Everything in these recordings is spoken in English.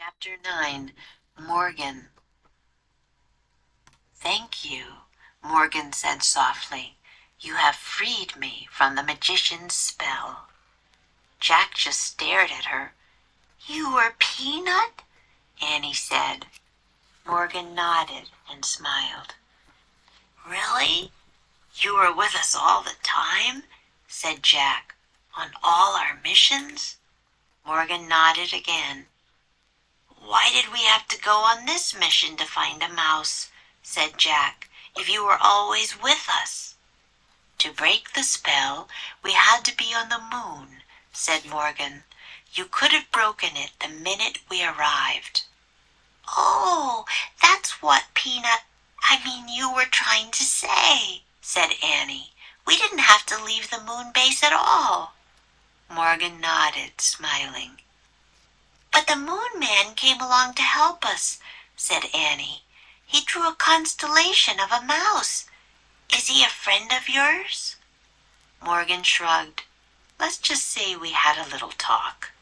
Chapter 9. Morgan. "Thank you," Morgan said softly. "You have freed me from the magician's spell." Jack just stared at her. "You were Peanut?" Annie said. Morgan nodded and smiled. "Really? You were with us all the time?" said Jack. "On all our missions?" Morgan nodded again. "Why did we have to go on this mission to find a mouse?" said Jack, "if you were always with us?" "To break the spell, we had to be on the moon," said Morgan. "You could have broken it the minute we arrived." "Oh, that's what you were trying to say," said Annie. "We didn't have to leave the moon base at all." Morgan nodded, smiling. "But the moon man came along to help us," said Annie. "He drew a constellation of a mouse. Is he a friend of yours?" Morgan shrugged. "Let's just say we had a little talk.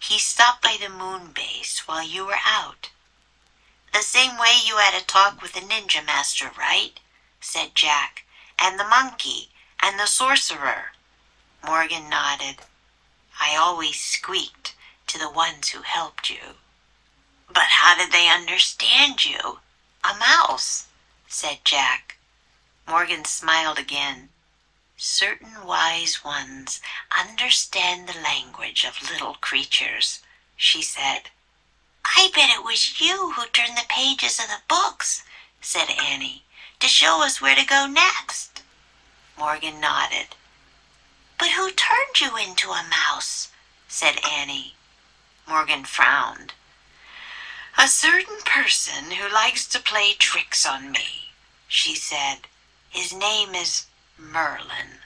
He stopped by the moon base while you were out." "The same way you had a talk with the ninja master, right?" said Jack. "And the monkey, and the sorcerer." Morgan nodded. "I always squeaked to the ones who helped you." "But how did they understand you? A mouse," said Jack. Morgan smiled again. "Certain wise ones understand the language of little creatures," she said. "I bet it was you who turned the pages of the books," said Annie, "to show us where to go next." Morgan nodded. "But who turned you into a mouse?" said Annie. Morgan frowned. "A certain person who likes to play tricks on me," she said. "His name is Merlin."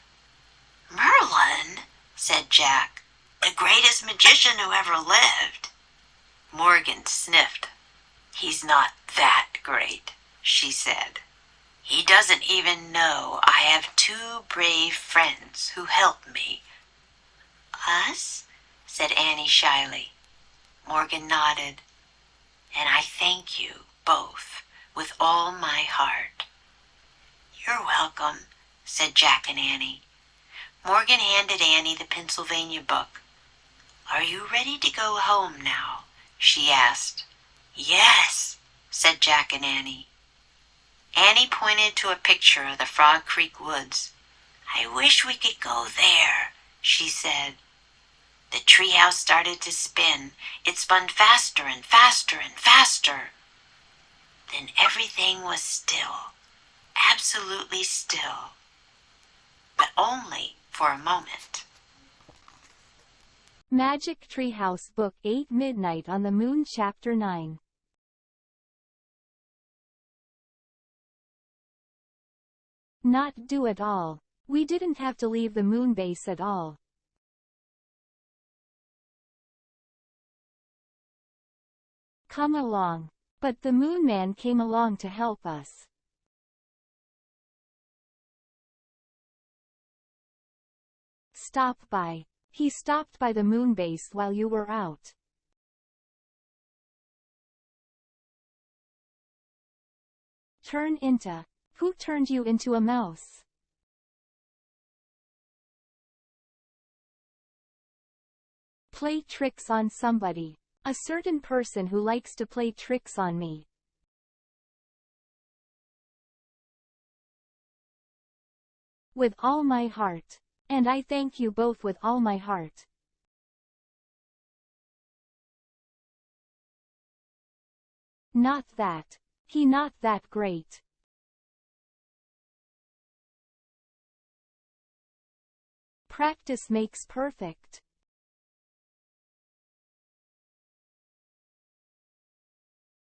"Merlin?" said Jack. "The greatest magician who ever lived." Morgan sniffed. "He's not that great," she said. "He doesn't even know I have 2 brave friends who help me." "Us?" said Annie shyly. Morgan nodded. "And I thank you both with all my heart." "You're welcome," said Jack and Annie. Morgan handed Annie the Pennsylvania book. "Are you ready to go home now?" she asked. "Yes," said Jack and Annie. Annie pointed to a picture of the Frog Creek woods. "I wish we could go there," she said. The treehouse started to spin. It spun faster and faster and faster. Then everything was still, absolutely still, but only for a moment. Magic Treehouse Book 8 Midnight on the Moon Chapter 9. Not do at all. We didn't have to leave the moon base at all. Come along. But the moon man came along to help us. Stop by. He stopped by the moon base while you were out. Turn into. Who turned you into a mouse? Play tricks on somebody. A certain person who likes to play tricks on me. With all my heart. And I thank you both with all my heart. Not that. He not that great. Practice makes perfect.